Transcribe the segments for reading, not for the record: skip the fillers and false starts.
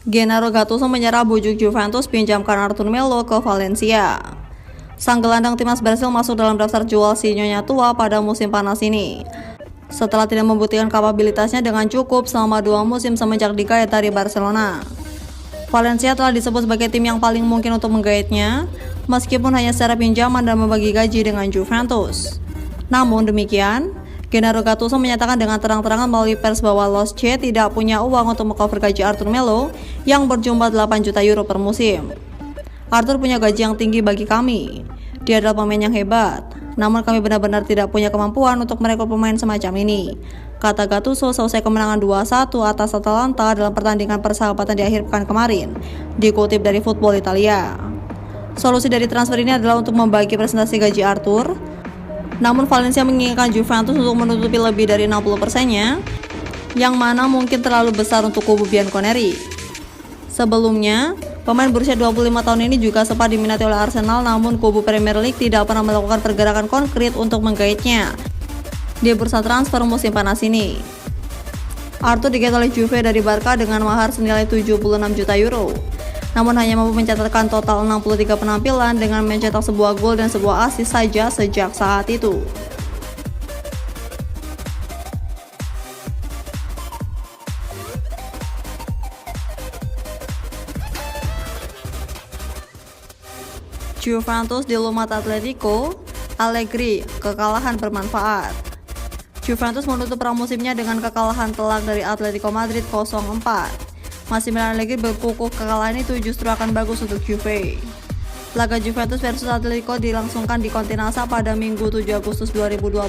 Gennaro Gattuso menyerah bujuk Juventus pinjamkan Arthur Melo ke Valencia. Sang gelandang timnas Brasil masuk dalam daftar jual si Nyonya tua pada musim panas ini. Setelah tidak membuktikan kapabilitasnya dengan cukup selama 2 musim semenjak digait dari Barcelona. Valencia telah disebut sebagai tim yang paling mungkin untuk menggaitnya, meskipun hanya secara pinjaman dan membagi gaji dengan Juventus. Namun demikian, Gennaro Gattuso menyatakan dengan terang-terangan melalui pers bahwa Los C tidak punya uang untuk mengcover gaji Arthur Melo yang berjumlah 8 juta euro per musim. Arthur punya gaji yang tinggi bagi kami. Dia adalah pemain yang hebat, namun kami benar-benar tidak punya kemampuan untuk merekrut pemain semacam ini, kata Gattuso selesai kemenangan 2-1 atas Atalanta dalam pertandingan persahabatan di akhir pekan kemarin, dikutip dari Football Italia. Solusi dari transfer ini adalah untuk membagi presentasi gaji Arthur. Namun Valencia menginginkan Juventus untuk menutupi lebih dari 60%-nya, yang mana mungkin terlalu besar untuk kubu Bianconeri. Sebelumnya, pemain berusia 25 tahun ini juga sempat diminati oleh Arsenal, namun kubu Premier League tidak pernah melakukan pergerakan konkret untuk menggaitnya di bursa transfer musim panas ini. Arthur digait oleh Juve dari Barca dengan mahar senilai 76 juta euro. Namun hanya mampu mencatatkan total 63 penampilan dengan mencetak sebuah gol dan sebuah assist saja sejak saat itu. Juventus dilumat Atletico, Allegri, kekalahan bermanfaat. Juventus menutup pramusimnya dengan kekalahan telak dari Atletico Madrid 0-4. Massimiliano Allegri berkukuh kekalahan itu justru akan bagus untuk Juve. Laga Juventus versus Atletico dilangsungkan di Continenza pada Minggu 7 Agustus 2022.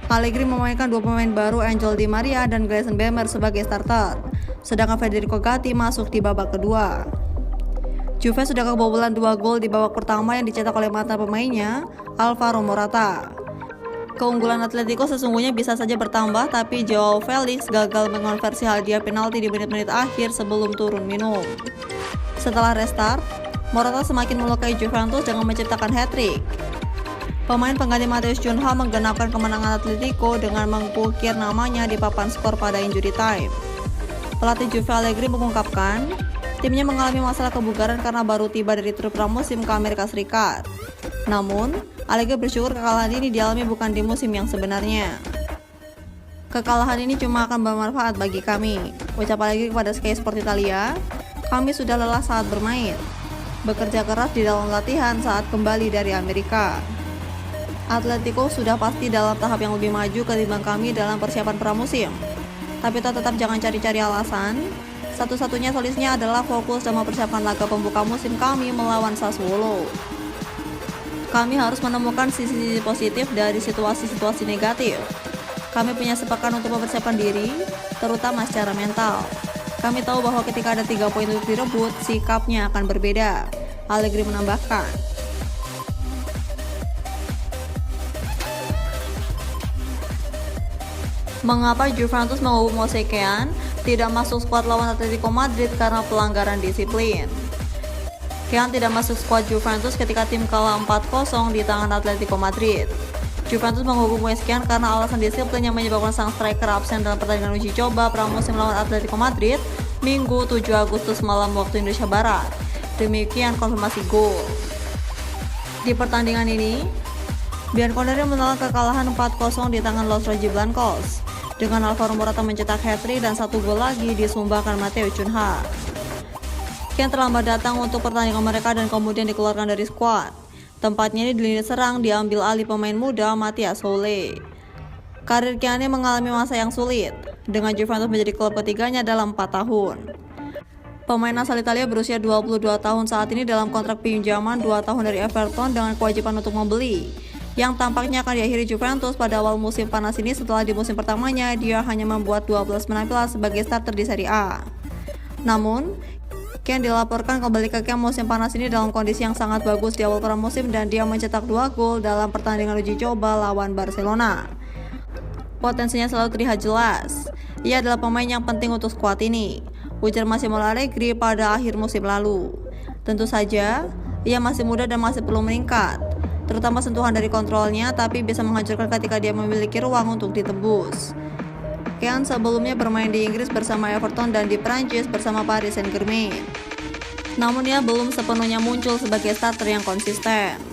Allegri memainkan 2 pemain baru, Angel Di Maria dan Gleison Bremer sebagai starter, sedangkan Federico Gatti masuk di babak kedua. Juve sudah kebobolan 2 gol di babak pertama yang dicetak oleh mantan pemainnya, Alvaro Morata. Keunggulan Atletico sesungguhnya bisa saja bertambah, tapi Joao Felix gagal mengonversi hadiah penalti di menit-menit akhir sebelum turun minum. Setelah restart, Morata semakin melukai Juventus dengan menciptakan hat-trick. Pemain pengganti Matheus Cunha menggenapkan kemenangan Atletico dengan mengukir namanya di papan skor pada injury time. Pelatih Juve Allegri mengungkapkan, timnya mengalami masalah kebugaran karena baru tiba dari tur pramusim ke Amerika Serikat. Namun, Allegri bersyukur kekalahan ini dialami bukan di musim yang sebenarnya. Kekalahan ini cuma akan bermanfaat bagi kami, ucap Allegri kepada Sky Sport Italia. Kami sudah lelah saat bermain, bekerja keras di dalam latihan saat kembali dari Amerika. Atletico sudah pasti dalam tahap yang lebih maju ketimbang kami dalam persiapan pramusim. Tapi tetap jangan cari-cari alasan. Satu-satunya solusinya adalah fokus dan mempersiapkan laga pembuka musim kami melawan Sassuolo. Kami harus menemukan sisi-sisi positif dari situasi-situasi negatif. Kami punya sepakat untuk mempersiapkan diri, terutama secara mental. Kami tahu bahwa ketika ada 3 poin untuk direbut, sikapnya akan berbeda, Allegri menambahkan. Mengapa Juventus menghukum Moise Kean tidak masuk skuad lawan Atletico Madrid karena pelanggaran disiplin? Kean tidak masuk skuad Juventus ketika tim kalah 4-0 di tangan Atletico Madrid. Juventus menghukum Moise Kean karena alasan disiplin yang menyebabkan sang striker absen dalam pertandingan uji coba pramusim lawan Atletico Madrid Minggu 7 Agustus malam waktu Indonesia Barat. Demikian konfirmasi gol. Di pertandingan ini, Bianconeri menelan kekalahan 4-0 di tangan Los Rojiblancos dengan Alvaro Morata mencetak hat-trick dan 1 gol lagi disumbangkan Matheus Cunha. Kean terlambat datang untuk pertandingan mereka dan kemudian dikeluarkan dari skuad. Tempatnya di lini serang diambil alih pemain muda Matthias Soule. Karir Kean mengalami masa yang sulit, dengan Juventus menjadi klub ketiganya dalam 4 tahun. Pemain asal Italia berusia 22 tahun saat ini dalam kontrak pinjaman 2 tahun dari Everton dengan kewajiban untuk membeli, yang tampaknya akan diakhiri Juventus pada awal musim panas ini setelah di musim pertamanya dia hanya membuat 12 penampilan sebagai starter di Serie A. Namun, Kean dilaporkan kembali ke camp musim panas ini dalam kondisi yang sangat bagus di awal pramusim dan dia mencetak 2 gol dalam pertandingan uji coba lawan Barcelona. Potensinya selalu terlihat jelas. Ia adalah pemain yang penting untuk skuad ini, ujar Massimiliano Allegri pada akhir musim lalu. Tentu saja, ia masih muda dan masih perlu meningkat, terutama sentuhan dari kontrolnya, tapi bisa menghancurkan ketika dia memiliki ruang untuk ditembus. Kean sebelumnya bermain di Inggris bersama Everton dan di Prancis bersama Paris Saint-Germain. Namun ia belum sepenuhnya muncul sebagai starter yang konsisten.